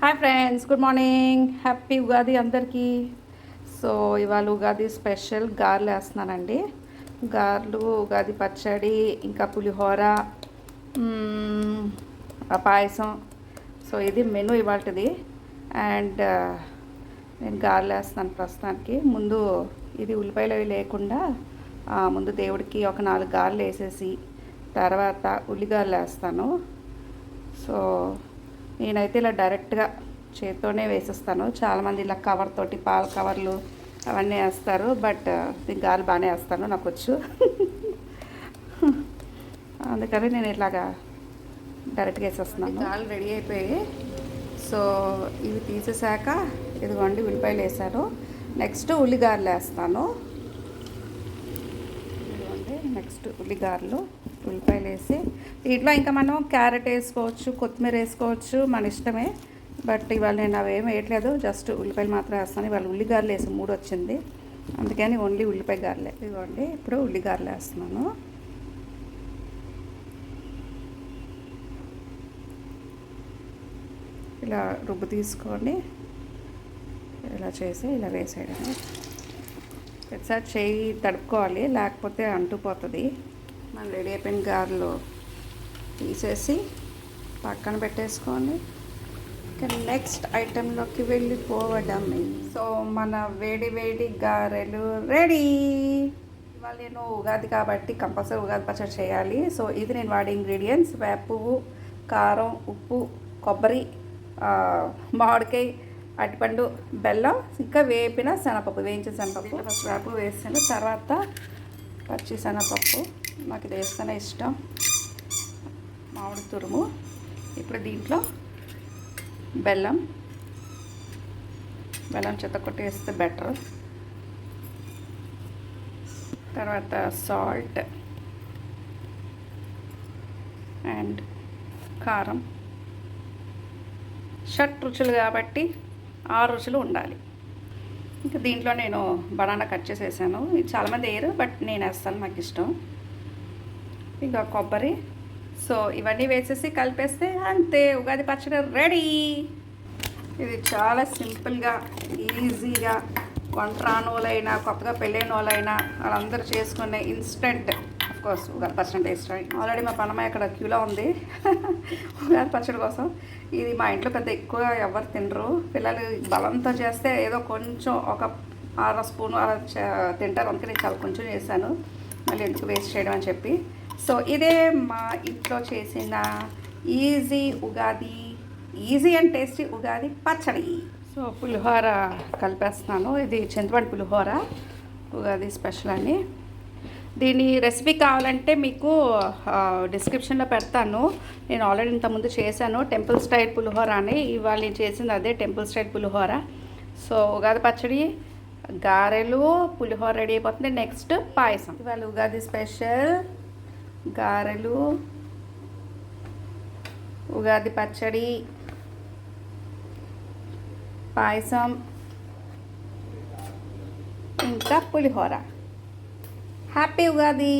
Hi friends, good morning. Happy Ugadi అందరికీ. So ఇవాళ Ugadi special గారెలు వేస్తున్నానండి. గారెలు, ఉగాది పచ్చడి, ఇంకా పులిహోర, పాయసం. సో ఇది మెను ఇవాళది. అండ్ నేను గారెలు వేస్తున్నాను ప్రస్తుతానికి. ముందు ఇది ఉల్లిపాయలు అవి లేకుండా ముందు దేవుడికి ఒక 4 గారెలు వేసేసి తర్వాత ఉల్లిగారెలు వేస్తాను. సో నేనైతే ఇలా డైరెక్ట్గా చేతితోనే వేసేస్తాను. చాలామంది ఇలా కవర్ తోటి పాల కవర్లు అవన్నీ వేస్తారు. బట్ దీని గారెలు బాగానే వేస్తాను, నాకు వచ్చు. అందుకని నేను ఇలాగా డైరెక్ట్గా వేసేస్తున్నాను. గారెలు రెడీ అయిపోయి సో ఇవి తీసేసాక ఇదిగోండి ఉల్లిపాయలు వేసాను. నెక్స్ట్ ఉల్లిగారెలు వేస్తాను. ఇదిగోండి నెక్స్ట్ ఉల్లిగారెలు, ఉల్లిపాయలు వేసి దీంట్లో ఇంకా మనం క్యారెట్ వేసుకోవచ్చు, కొత్తిమీర వేసుకోవచ్చు, మన ఇష్టమే. బట్ ఇవాళ నేను అవేం వేయట్లేదు, జస్ట్ ఉల్లిపాయలు మాత్రం వేస్తాను. ఇవాళ ఉల్లిగారెలు వేసి 3 వచ్చింది, అందుకని ఓన్లీ ఉల్లిపాయ గారెలే. ఇదిగోండి ఇప్పుడు ఉల్లిగారెలు వేస్తున్నాను. ఇలా రుబ్బు తీసుకొని ఇలా చేసి ఇలా వేసేయడమే. ఒకసారి చేయి తడుపుకోవాలి, లేకపోతే అంటుకుపోతుంది. మనం రెడీ అయిపోయిన గారెలు తీసేసి పక్కన పెట్టేసుకొని నెక్స్ట్ ఐటెంలోకి వెళ్ళిపోవడమే. సో మన వేడి వేడి గారెలు రెడీ. ఇవాళ నేను ఉగాది కాబట్టి కంపల్సరీ ఉగాది పచ్చడి చేయాలి. సో ఇది నేను వాడే ఇంగ్రీడియంట్స్: వేప పువ్వు, కారం, ఉప్పు, కొబ్బరి, మామిడికాయ, అరటిపండు, బెల్లం, ఇంకా వేపిన శనగపప్పు, వేయించిన శనగపప్పు. ఫస్ట్ వేప పువ్వు వేసాను, తర్వాత పచ్చి శనగపప్పు, నాకు ఇది వేస్తేనే ఇష్టం, మామిడి తురుము. ఇప్పుడు దీంట్లో బెల్లం చెత్తకొట్టి వేస్తే బెటర్. తర్వాత సాల్ట్ అండ్ కారం. 6 రుచులు కాబట్టి 6 రుచులు ఉండాలి. ఇంకా దీంట్లో నేను బనానా కట్ చేసి వేసాను. ఇది చాలామంది వేయరు, బట్ నేను వేస్తాను, నాకు ఇష్టం. ఇంకా కొబ్బరి. సో ఇవన్నీ వేసేసి కలిపేస్తే అంతే, ఉగాది పచ్చడి రెడీ. ఇది చాలా సింపుల్గా, ఈజీగా వంట రాని వాళ్ళైనా, కొత్తగా పెళ్ళైన వాళ్ళైనా వాళ్ళందరూ చేసుకునే ఇన్స్టెంట్. అఫ్కోర్స్ ఉగాది పచ్చడి టేస్ట్. ఆల్రెడీ మా పనమ్మాయి అక్కడ క్యూలో ఉంది ఉగాది పచ్చడి కోసం. ఇది మా ఇంట్లో పెద్ద ఎక్కువ ఎవరు తినరు. పిల్లలు బలంతో చేస్తే ఏదో కొంచెం ఒక 6 స్పూను అలా తింటారు, అందుకని చాలా కొంచెం చేశాను, మళ్ళీ ఎందుకు వేస్ట్ చేయడం అని చెప్పి. సో ఇదే మా ఇంట్లో చేసిన ఈజీ అండ్ టేస్టీ ఉగాది పచ్చడి. సో పులిహోర కలిపేస్తున్నాను. ఇది చింతపండు పులిహోర, ఉగాది స్పెషల్ అని. దీని రెసిపీ కావాలంటే మీకు డిస్క్రిప్షన్లో పెడతాను. నేను ఆల్రెడీ ఇంతకుముందు చేశాను టెంపుల్ స్టైల్ పులిహోర అని. ఇవాళ నేను చేసింది అదే టెంపుల్ స్టైల్ పులిహోర. సో ఉగాది పచ్చడి, గారెలు, పులిహోర రెడీ అయిపోతుంది. నెక్స్ట్ పాయసం. ఇవాళ ఉగాది స్పెషల్ గారెలు, ఉగాది పచ్చడి, పాయసం, ఇంకా పులిహోర. హ్యాపీ ఉగాది.